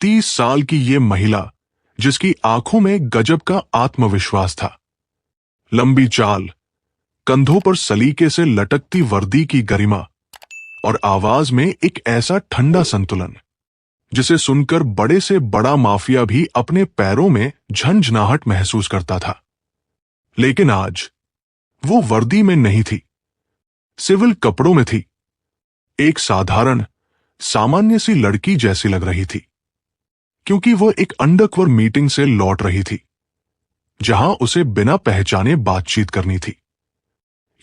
30 साल की ये महिला, जिसकी आंखों में गजब का आत्मविश्वास था। लंबी चाल, कंधों पर सलीके से लटकती वर्दी की गरिमा और आवाज में एक ऐसा ठंडा संतुलन जिसे सुनकर बड़े से बड़ा माफिया भी अपने पैरों में झंझनाहट महसूस करता था। लेकिन आज वो वर्दी में नहीं थी, सिविल कपड़ों में थी। एक साधारण, सामान्य सी लड़की जैसी लग रही थी, क्योंकि वो एक अंडरकवर मीटिंग से लौट रही थी, जहां उसे बिना पहचाने बातचीत करनी थी।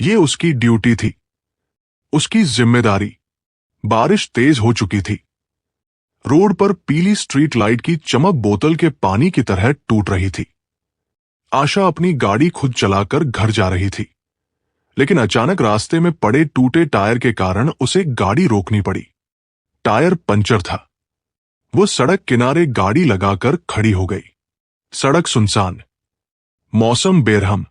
ये उसकी ड्यूटी थी, उसकी जिम्मेदारी। बारिश तेज हो चुकी थी। रोड पर पीली स्ट्रीट लाइट की चमक बोतल के पानी की तरह टूट रही थी। आशा अपनी गाड़ी खुद चलाकर घर जा रही थी, लेकिन अचानक रास्ते में पड़े टूटे टायर के कारण उसे गाड़ी रोकनी पड़ी। टायर पंचर था। वो सड़क किनारे गाड़ी लगाकर खड़ी हो गई। सड़क सुनसान, मौसम बेरहम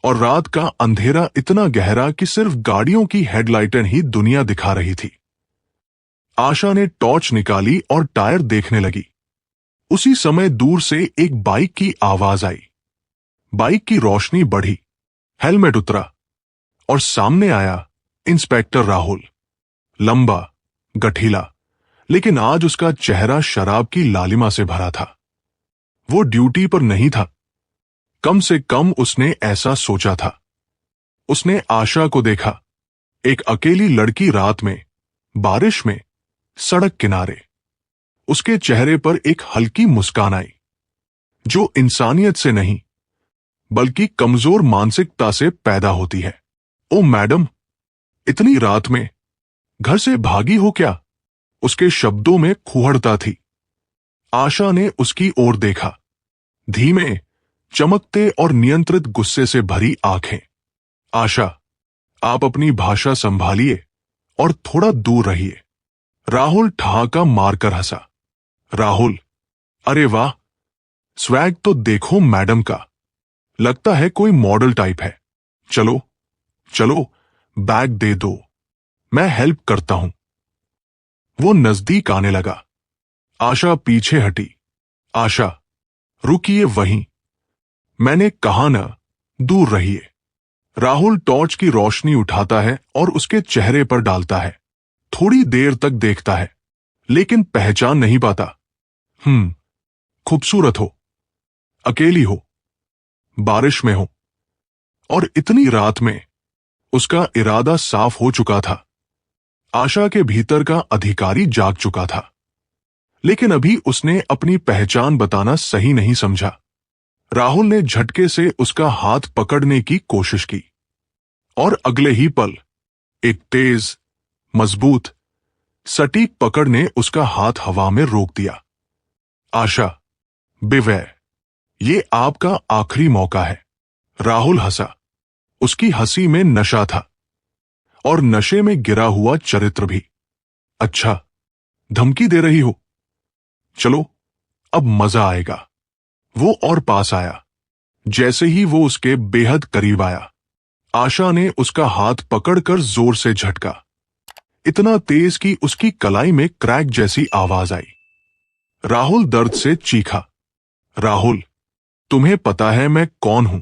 और रात का अंधेरा इतना गहरा कि सिर्फ गाड़ियों की हेडलाइटें ही दुनिया दिखा रही थी। आशा ने टॉर्च निकाली और टायर देखने लगी। उसी समय दूर से एक बाइक की आवाज आई। बाइक की रोशनी बढ़ी, हेलमेट उतरा और सामने आया इंस्पेक्टर राहुल। लंबा, गठीला, लेकिन आज उसका चेहरा शराब की लालिमा से भरा था। वो ड्यूटी पर नहीं था, कम से कम उसने ऐसा सोचा था। उसने आशा को देखा, एक अकेली लड़की रात में, बारिश में, सड़क किनारे। उसके चेहरे पर एक हल्की मुस्कान आई, जो इंसानियत से नहीं बल्कि कमजोर मानसिकता से पैदा होती है। ओ मैडम, इतनी रात में घर से भागी हो क्या? उसके शब्दों में खुहड़ता थी। आशा ने उसकी ओर देखा। धीमे, चमकते और नियंत्रित गुस्से से भरी आंखें। आशा, आप अपनी भाषा संभालिए और थोड़ा दूर रहिए। राहुल ठहाका मारकर हंसा। राहुल, अरे वाह, स्वैग तो देखो मैडम का। लगता है कोई मॉडल टाइप है। चलो चलो, बैग दे दो, मैं हेल्प करता हूं। वो नजदीक आने लगा। आशा पीछे हटी। आशा, रुकिए वहीं, मैंने कहा ना, दूर रहिए। राहुल टॉर्च की रोशनी उठाता है और उसके चेहरे पर डालता है। थोड़ी देर तक देखता है, लेकिन पहचान नहीं पाता। खूबसूरत हो, अकेली हो, बारिश में हो, और इतनी रात में। उसका इरादा साफ हो चुका था। आशा के भीतर का अधिकारी जाग चुका था, लेकिन अभी उसने अपनी पहचान बताना सही नहीं समझा। राहुल ने झटके से उसका हाथ पकड़ने की कोशिश की, और अगले ही पल एक तेज, मजबूत, सटीक पकड़ ने उसका हाथ हवा में रोक दिया। आशा, बिवेयर, ये आपका आखिरी मौका है। राहुल हंसा। उसकी हंसी में नशा था, और नशे में गिरा हुआ चरित्र भी। अच्छा, धमकी दे रही हो? चलो, अब मजा आएगा। वो और पास आया। जैसे ही वो उसके बेहद करीब आया, आशा ने उसका हाथ पकड़कर जोर से झटका, इतना तेज कि उसकी कलाई में क्रैक जैसी आवाज आई। राहुल दर्द से चीखा। राहुल, तुम्हें पता है मैं कौन हूं?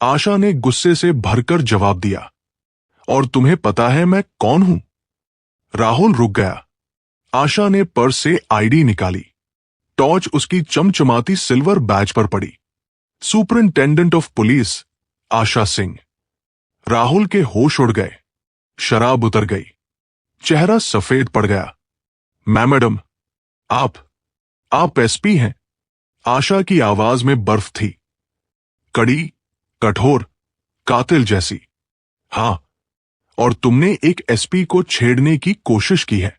आशा ने गुस्से से भरकर जवाब दिया, और तुम्हें पता है मैं कौन हूं? राहुल रुक गया। आशा ने पर्स से आईडी निकाली। टॉर्च उसकी चमचमाती सिल्वर बैज पर पड़ी। सुपरिंटेंडेंट ऑफ पुलिस आशा सिंह। राहुल के होश उड़ गए, शराब उतर गई, चेहरा सफेद पड़ गया। मैडम, आप एसपी हैं? आशा की आवाज में बर्फ थी, कड़ी, कठोर, कातिल जैसी। हां, और तुमने एक एसपी को छेड़ने की कोशिश की है।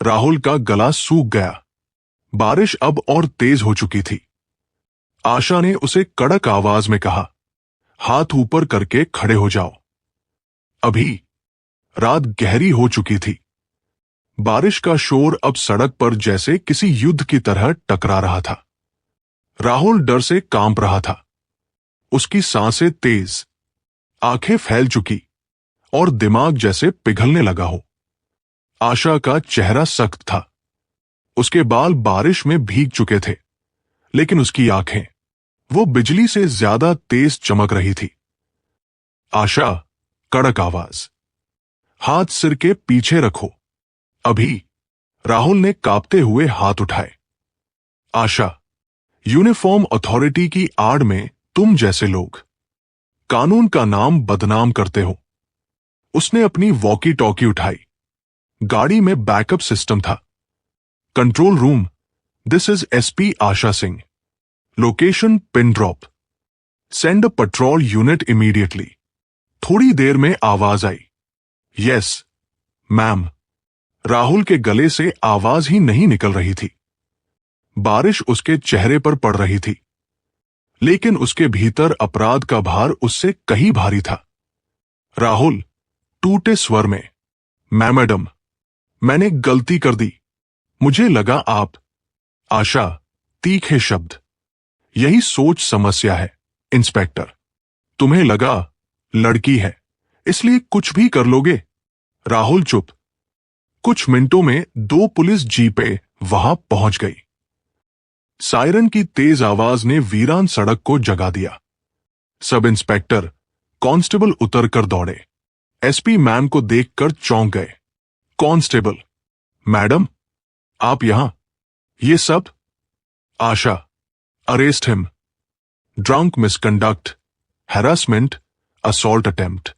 राहुल का गला सूख गया। बारिश अब और तेज हो चुकी थी। आशा ने उसे कड़क आवाज में कहा, हाथ ऊपर करके खड़े हो जाओ। अभी। रात गहरी हो चुकी थी। बारिश का शोर अब सड़क पर जैसे किसी युद्ध की तरह टकरा रहा था। राहुल डर से कांप रहा था। उसकी सांसें तेज, आंखें फैल चुकी, और दिमाग जैसे पिघलने लगा हो। आशा का चेहरा सख्त था, उसके बाल बारिश में भीग चुके थे, लेकिन उसकी आंखें वो बिजली से ज्यादा तेज चमक रही थी। आशा, कड़क आवाज, हाथ सिर के पीछे रखो अभी। राहुल ने कांपते हुए हाथ उठाए। आशा, यूनिफॉर्म अथॉरिटी की आड़ में तुम जैसे लोग कानून का नाम बदनाम करते हो। उसने अपनी वॉकी टॉकी उठाई। गाड़ी में बैकअप सिस्टम था। Control room, this is SP Asha Singh. Location pin drop. Send a petrol unit immediately. थोड़ी देर में आवाज आई। Yes ma'am. राहुल के गले से आवाज ही नहीं निकल रही थी। बारिश उसके चेहरे पर पड़ रही थी, लेकिन उसके भीतर अपराध का भार उससे कहीं भारी था। राहुल टूटे स्वर में, मैडम, मैंने गलती कर दी। मुझे लगा आप। आशा, तीखे शब्द। यही सोच समस्या है इंस्पेक्टर। तुम्हें लगा लड़की है इसलिए कुछ भी कर लोगे। राहुल चुप। कुछ मिनटों में 2 पुलिस जीपें वहां पहुंच गई। सायरन की तेज आवाज ने वीरान सड़क को जगा दिया। सब इंस्पेक्टर, कांस्टेबल उतरकर दौड़े। एसपी मैम को देखकर चौंक गए। कांस्टेबल, मैडम, आप यहां? ये सब? Asha, arrest him. Drunk misconduct, harassment, assault attempt.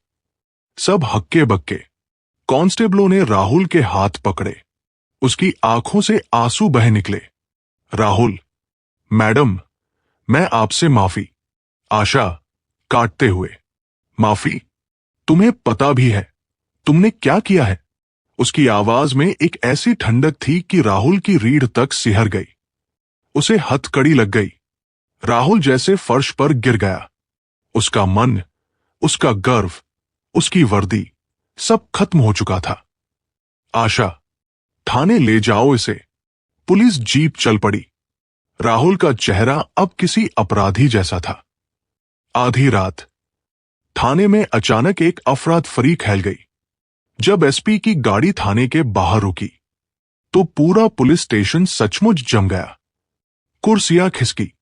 सब हक्के बक्के। कांस्टेबलों ने राहुल के हाथ पकड़े। उसकी आंखों से आंसू बह निकले। राहुल, मैडम, मैं आपसे माफी। आशा, काटते हुए, माफी? तुम्हें पता भी है तुमने क्या किया है? उसकी आवाज में एक ऐसी ठंडक थी कि राहुल की रीढ़ तक सिहर गई। उसे हथकड़ी लग गई। राहुल जैसे फर्श पर गिर गया। उसका मन, उसका गर्व, उसकी वर्दी, सब खत्म हो चुका था। आशा, थाने ले जाओ इसे। पुलिस जीप चल पड़ी। राहुल का चेहरा अब किसी अपराधी जैसा था। आधी रात थाने में अचानक एक अफरा तफरी फैल गई। जब एसपी की गाड़ी थाने के बाहर रुकी तो पूरा पुलिस स्टेशन सचमुच जम गया। कुर्सियां खिसकी,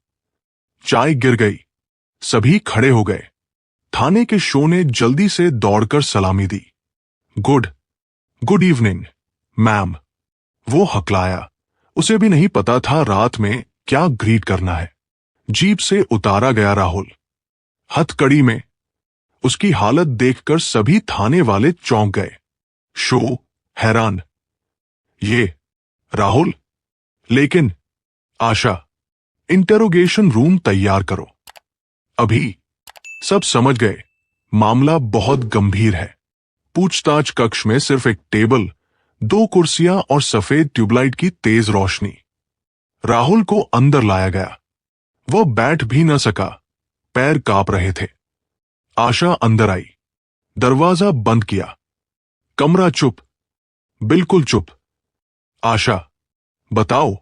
चाय गिर गई, सभी खड़े हो गए। थाने के शो ने जल्दी से दौड़कर सलामी दी। Good evening ma'am. वो हकलाया। उसे भी नहीं पता था रात में क्या ग्रीट करना है। जीप से उतारा गया राहुल। हथकड़ी में। उसकी हालत देखकर सभी थाने वाले चौंक गए। शो हैरान। ये राहुल? लेकिन आशा, इंटरोगेशन रूम तैयार करो अभी। सब समझ गए मामला बहुत गंभीर है। पूछताछ कक्ष में सिर्फ एक टेबल, 2 कुर्सियां और सफेद ट्यूबलाइट की तेज रोशनी। राहुल को अंदर लाया गया। वह बैठ भी न सका, पैर कांप रहे थे। आशा अंदर आई। दरवाजा बंद किया। कमरा चुप, बिल्कुल चुप। आशा, बताओ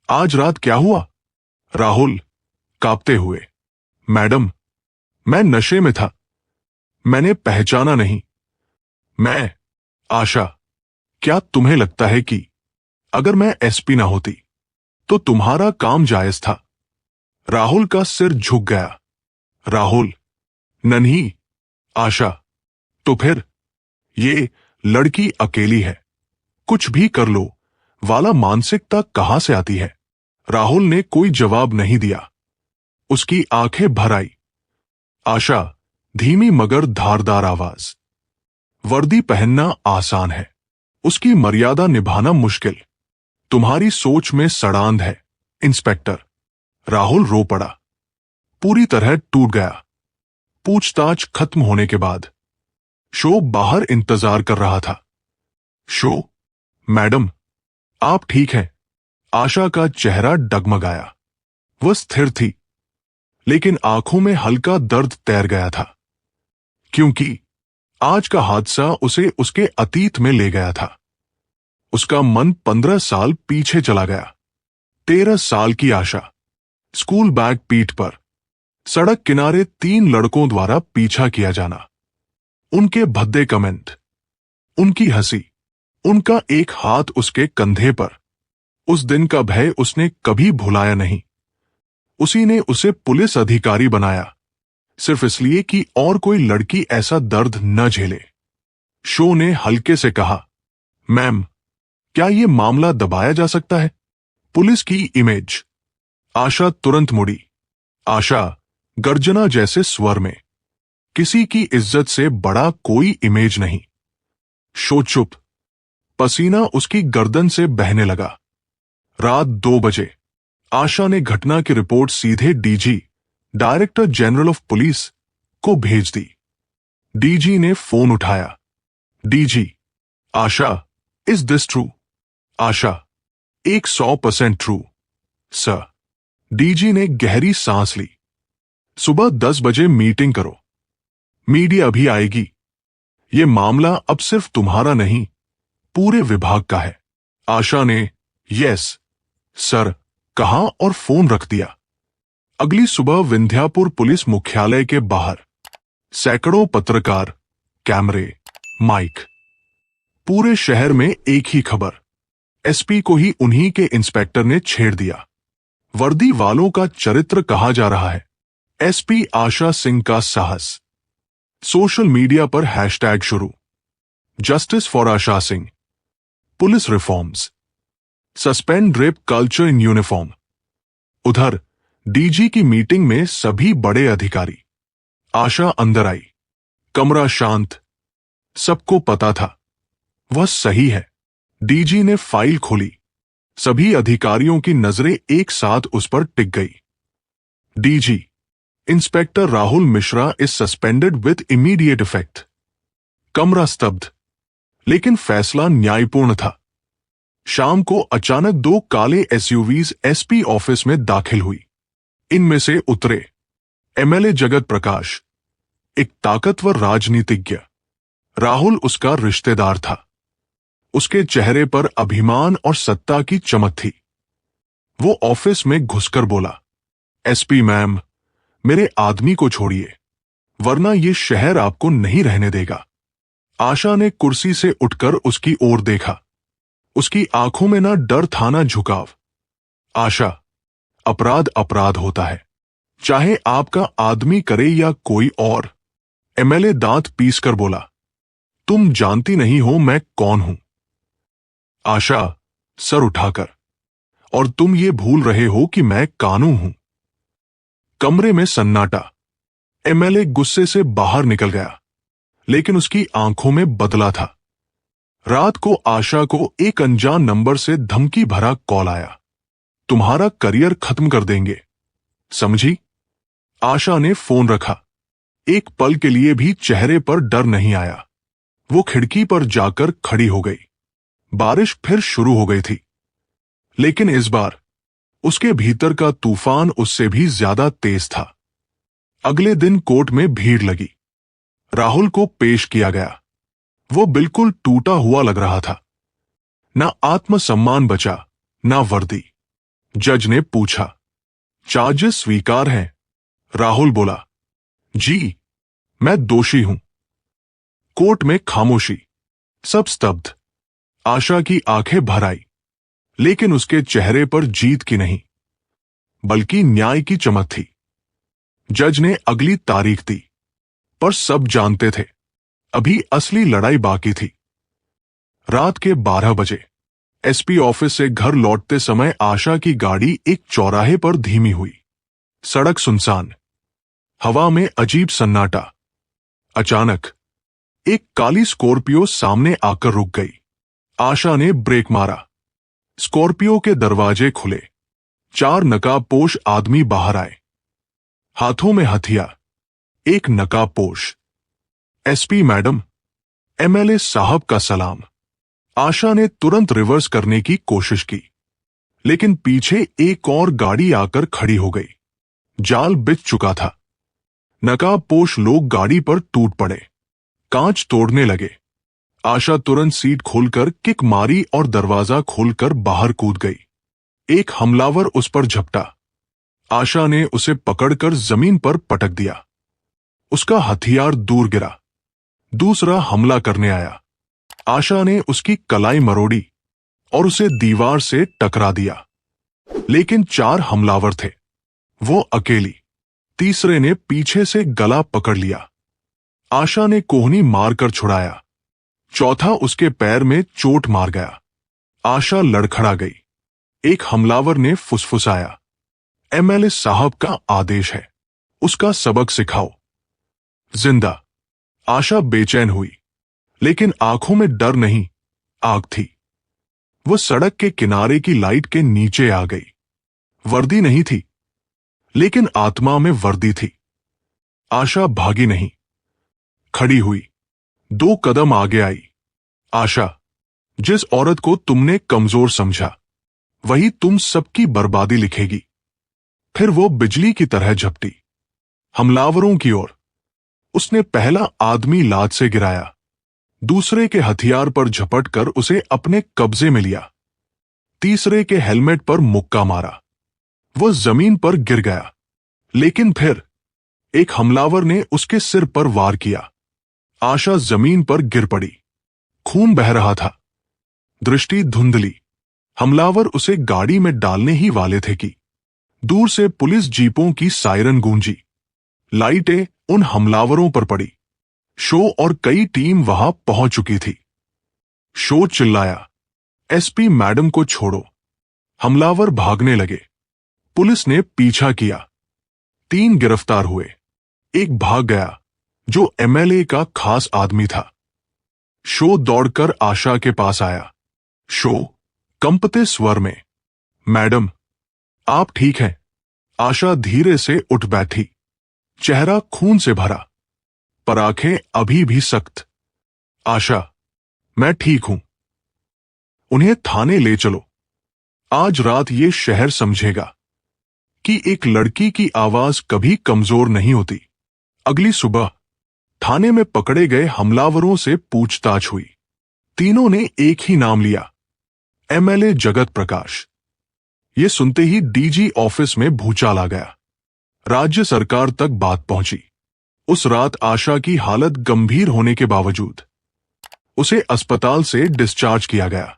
आज रात क्या हुआ? राहुल कांपते हुए, मैडम, मैं नशे में था। मैंने पहचाना नहीं। मैं। आशा, क्या तुम्हें लगता है कि अगर मैं एसपी ना होती तो तुम्हारा काम जायज था? राहुल का सिर झुक गया। राहुल, नन्ही। आशा, तो फिर ये लड़की अकेली है, कुछ भी कर लो वाला मानसिकता कहां से आती है? राहुल ने कोई जवाब नहीं दिया। उसकी आंखें भर आई। आशा, धीमी मगर धारदार आवाज, वर्दी पहनना आसान है, उसकी मर्यादा निभाना मुश्किल। तुम्हारी सोच में सड़ांध है इंस्पेक्टर। राहुल रो पड़ा, पूरी तरह टूट गया। पूछताछ खत्म होने के बाद शो बाहर इंतजार कर रहा था। शो, मैडम, आप ठीक हैं? आशा का चेहरा डगमगाया। वह स्थिर थी, लेकिन आंखों में हल्का दर्द तैर गया था, क्योंकि आज का हादसा उसे उसके अतीत में ले गया था। उसका मन 15 साल पीछे चला गया। 13 साल की आशा, स्कूल बैग पीठ पर, सड़क किनारे 3 लड़कों द्वारा पीछा किया जाना, उनके भद्दे कमेंट, उनकी हंसी, उनका एक हाथ उसके कंधे पर, उस दिन का भय उसने कभी भुलाया नहीं। उसी ने उसे पुलिस अधिकारी बनाया, सिर्फ इसलिए कि और कोई लड़की ऐसा दर्द न झेले। शो ने हल्के से कहा, मैम, क्या ये मामला दबाया जा सकता है? पुलिस की इमेज। आशा तुरंत मुड़ी। आशा, गर्जना जैसे स्वर में, किसी की इज्जत से बड़ा कोई इमेज नहीं। शो चुप। पसीना उसकी गर्दन से बहने लगा। रात 2 बजे आशा ने घटना की रिपोर्ट सीधे DG, director general of police, को भेज दी। डीजी ने फोन उठाया। DG, Asha, is this true? Asha, 100% true sir. DG ने गहरी सांस ली। सुबह 10 बजे मीटिंग करो, मीडिया भी आएगी। ये मामला अब सिर्फ तुम्हारा नहीं, पूरे विभाग का है। आशा ने यस सर कहा और फोन रख दिया। अगली सुबह विंध्यापुर पुलिस मुख्यालय के बाहर सैकड़ों पत्रकार, कैमरे, माइक। पूरे शहर में एक ही खबर, एसपी को ही उन्हीं के इंस्पेक्टर ने छेड़ दिया। वर्दी वालों का चरित्र कहा जा रहा है, एसपी आशा सिंह का साहस। सोशल मीडिया पर हैशटैग शुरू, justice for Asha Singh, police reforms, suspend rape culture in uniform. उधर डीजी की मीटिंग में सभी बड़े अधिकारी। आशा अंदर आई। कमरा शांत। सबको पता था वह सही है। डीजी ने फाइल खोली। सभी अधिकारियों की नजरें एक साथ उस पर टिक गई। DG, inspector Rahul Mishra is suspended with immediate effect. कमरा स्तब्ध, लेकिन फैसला न्यायपूर्ण था। शाम को अचानक 2 काले एसयूवीज एसपी ऑफिस में दाखिल हुई। इनमें से उतरे एमएलए जगत प्रकाश, एक ताकतवर राजनीतिज्ञ। राहुल उसका रिश्तेदार था। उसके चेहरे पर अभिमान और सत्ता की चमक थी। वो ऑफिस में घुसकर बोला, एसपी मैम, मेरे आदमी को छोड़िए, वरना ये शहर आपको नहीं रहने देगा। आशा ने कुर्सी से उठकर उसकी ओर देखा। उसकी आंखों में ना डर था ना झुकाव। आशा, अपराध अपराध होता है, चाहे आपका आदमी करे या कोई और। एमएलए दांत पीसकर बोला, तुम जानती नहीं हो मैं कौन हूं। आशा, सर उठाकर, और तुम ये भूल रहे हो कि मैं कानू हूं। कमरे में सन्नाटा। एमएलए गुस्से से बाहर निकल गया, लेकिन उसकी आंखों में बदला था। रात को आशा को एक अनजान नंबर से धमकी भरा कॉल आया, तुम्हारा करियर खत्म कर देंगे, समझी? आशा ने फोन रखा। एक पल के लिए भी चेहरे पर डर नहीं आया। वो खिड़की पर जाकर खड़ी हो गई। बारिश फिर शुरू हो गई थी, लेकिन इस बार उसके भीतर का तूफान उससे भी ज्यादा तेज था। अगले दिन कोर्ट में भीड़ लगी। राहुल को पेश किया गया। वो बिल्कुल टूटा हुआ लग रहा था। ना आत्मसम्मान बचा, ना वर्दी। जज ने पूछा, चार्जेस स्वीकार हैं? राहुल बोला, जी, मैं दोषी हूं। कोर्ट में खामोशी, सब स्तब्ध। आशा की आंखें भर आई, लेकिन उसके चेहरे पर जीत की नहीं, बल्कि न्याय की चमक थी। जज ने अगली तारीख दी, पर सब जानते थे अभी असली लड़ाई बाकी थी। रात के 12 बजे एसपी ऑफिस से घर लौटते समय आशा की गाड़ी एक चौराहे पर धीमी हुई। सड़क सुनसान, हवा में अजीब सन्नाटा। अचानक एक काली स्कॉर्पियो सामने आकर रुक गई। आशा ने ब्रेक मारा। स्कॉर्पियो के दरवाजे खुले। 4 नकाबपोश आदमी बाहर आए, हाथों में हथियार। एक नकाबपोश, एसपी मैडम, एमएलए साहब का सलाम। आशा ने तुरंत रिवर्स करने की कोशिश की, लेकिन पीछे एक और गाड़ी आकर खड़ी हो गई। जाल बिछ चुका था। नकाबपोश लोग गाड़ी पर टूट पड़े, कांच तोड़ने लगे। आशा तुरंत सीट खोलकर किक मारी और दरवाजा खोलकर बाहर कूद गई। एक हमलावर उस पर झपटा। आशा ने उसे पकड़कर जमीन पर पटक दिया। उसका हथियार दूर गिरा। दूसरा हमला करने आया। आशा ने उसकी कलाई मरोड़ी और उसे दीवार से टकरा दिया। लेकिन 4 हमलावर थे, वो अकेली। तीसरे ने पीछे से गला पकड़ लिया। आशा ने कोहनी मारकर छुड़ाया। चौथा उसके पैर में चोट मार गया। आशा लड़खड़ा गई। एक हमलावर ने फुसफुसाया, एमएलए साहब का आदेश है, उसका सबक सिखाओ। जिंदा। आशा बेचैन हुई, लेकिन आंखों में डर नहीं, आग थी। वो सड़क के किनारे की लाइट के नीचे आ गई। वर्दी नहीं थी, लेकिन आत्मा में वर्दी थी। आशा भागी नहीं, खड़ी हुई, 2 कदम आगे आई। आशा, जिस औरत को तुमने कमजोर समझा, वही तुम सबकी बर्बादी लिखेगी। फिर वो बिजली की तरह झपटी हमलावरों की ओर। उसने पहला आदमी लात से गिराया, दूसरे के हथियार पर झपटकर उसे अपने कब्जे में लिया, तीसरे के हेलमेट पर मुक्का मारा। वो जमीन पर गिर गया, लेकिन फिर एक हमलावर ने उसके सिर पर वार किया। आशा जमीन पर गिर पड़ी, खून बह रहा था, दृष्टि धुंधली। हमलावर उसे गाड़ी में डालने ही वाले थे कि दूर से पुलिस जीपों की सायरन गूंजी। लाइटें उन हमलावरों पर पड़ी। शो और कई टीम वहां पहुंच चुकी थी। शो चिल्लाया, एसपी मैडम को छोड़ो। हमलावर भागने लगे। पुलिस ने पीछा किया। 3 गिरफ्तार हुए। एक भाग गया, जो एमएलए का खास आदमी था। शो दौड़कर आशा के पास आया। शो कंपते स्वर में, मैडम, आप ठीक हैं? आशा धीरे से उठ बैठी, चेहरा खून से भरा, पर आंखें अभी भी सख्त। आशा, मैं ठीक हूं। उन्हें थाने ले चलो। आज रात ये शहर समझेगा कि एक लड़की की आवाज कभी कमजोर नहीं होती। अगली सुबह थाने में पकड़े गए हमलावरों से पूछताछ हुई। तीनों ने एक ही नाम लिया, एमएलए जगत प्रकाश। ये सुनते ही डीजी ऑफिस में भूचाल आ गया। राज्य सरकार तक बात पहुंची। उस रात आशा की हालत गंभीर होने के बावजूद उसे अस्पताल से डिस्चार्ज किया गया।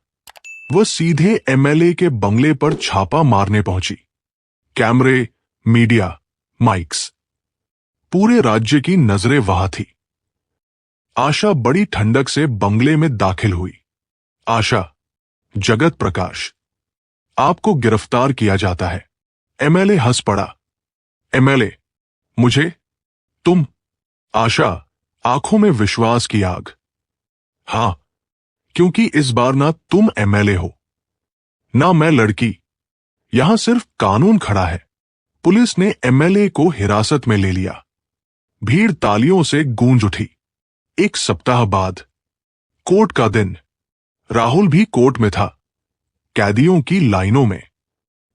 वह सीधे एमएलए के बंगले पर छापा मारने पहुंची। कैमरे, मीडिया, माइक्स, पूरे राज्य की नजरें वहां थी। आशा बड़ी ठंडक से बंगले में दाखिल हुई। आशा, जगत प्रकाश, आपको गिरफ्तार किया जाता है। एमएलए हंस पड़ा। एमएलए, मुझे? तुम? आशा, आंखों में विश्वास की आग। हां, क्योंकि इस बार ना तुम एमएलए हो, ना मैं लड़की। यहां सिर्फ कानून खड़ा है। पुलिस ने एमएलए को हिरासत में ले लिया। भीड़ तालियों से गूंज उठी। 1 सप्ताह बाद, कोर्ट का दिन। राहुल भी कोर्ट में था, कैदियों की लाइनों में।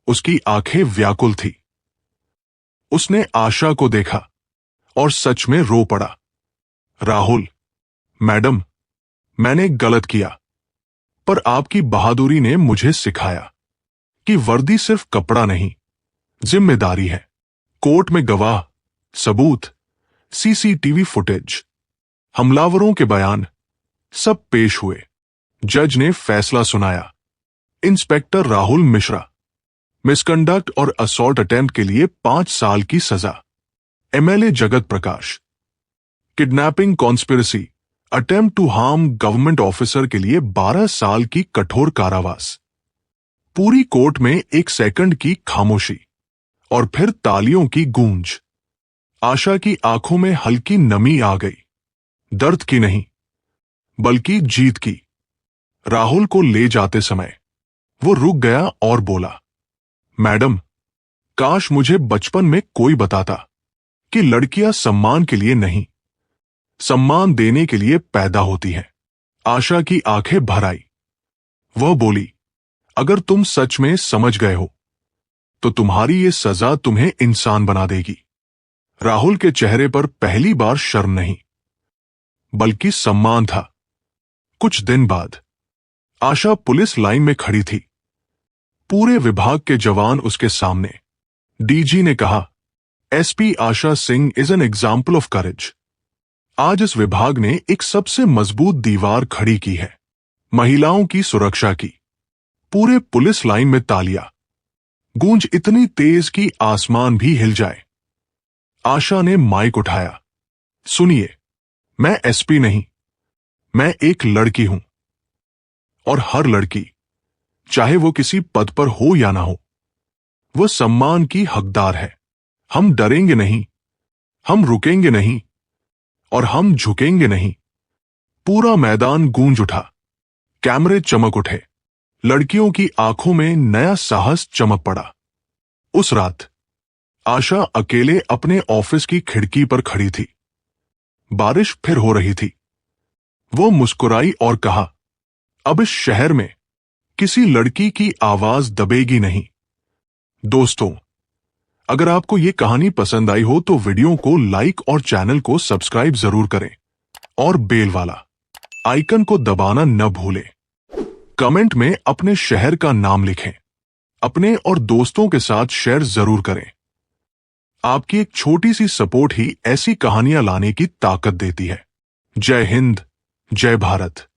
उसकी आंखें व्याकुल थी। उसने आशा को देखा और सच में रो पड़ा। राहुल, मैडम, मैंने गलत किया, पर आपकी बहादुरी ने मुझे सिखाया कि वर्दी सिर्फ कपड़ा नहीं, जिम्मेदारी है। कोर्ट में गवाह, सबूत, सीसीटीवी फुटेज, हमलावरों के बयान, सब पेश हुए। जज ने फैसला सुनाया। इंस्पेक्टर राहुल मिश्रा, मिसकंडक्ट और असॉल्ट अटेम्प्ट के लिए 5 साल की सजा। MLA Jagat Prakash, kidnapping conspiracy, attempt to harm government officer के लिए 12 साल की कठोर कारावास। पूरी कोर्ट में 1 सेकंड की खामोशी और फिर तालियों की गूंज। आशा की आंखों में हल्की नमी आ गई। दर्द की नहीं, बल्कि जीत की। राहुल को ले जाते समय वो रुक गया और बोला, मैडम, काश मुझे बचपन में कोई बताता कि लड़कियां सम्मान के लिए नहीं, सम्मान देने के लिए पैदा होती हैं। आशा की आंखें भर आई। वह बोली, अगर तुम सच में समझ गए हो, तो तुम्हारी ये सजा तुम्हें इंसान बना देगी। राहुल के चेहरे पर पहली बार शर्म नहीं, बल्कि सम्मान था। कुछ दिन बाद आशा पुलिस लाइन में खड़ी थी। पूरे विभाग के जवान उसके सामने। डीजी ने कहा, SP Asha Singh is an example of courage. आज इस विभाग ने एक सबसे मजबूत दीवार खड़ी की है, महिलाओं की सुरक्षा की। पूरे पुलिस लाइन में तालियां। गूंज इतनी तेज कि आसमान भी हिल जाए। आशा ने माइक उठाया। सुनिए, मैं एसपी नहीं, मैं एक लड़की हूं। और हर लड़की, चाहे वो किसी पद पर हो या ना हो, वो सम्मान की हकदार है। हम डरेंगे नहीं, हम रुकेंगे नहीं, और हम झुकेंगे नहीं। पूरा मैदान गूंज उठा। कैमरे चमक उठे। लड़कियों की आंखों में नया साहस चमक पड़ा। उस रात आशा अकेले अपने ऑफिस की खिड़की पर खड़ी थी। बारिश फिर हो रही थी। वो मुस्कुराई और कहा, अब इस शहर में किसी लड़की की आवाज दबेगी नहीं। दोस्तों, अगर आपको ये कहानी पसंद आई हो तो वीडियो को लाइक और चैनल को सब्सक्राइब जरूर करें और बेल वाला आइकन को दबाना न भूलें। कमेंट में अपने शहर का नाम लिखें। अपने और दोस्तों के साथ शेयर जरूर करें। आपकी एक छोटी सी सपोर्ट ही ऐसी कहानियां लाने की ताकत देती है। जय हिंद, जय भारत।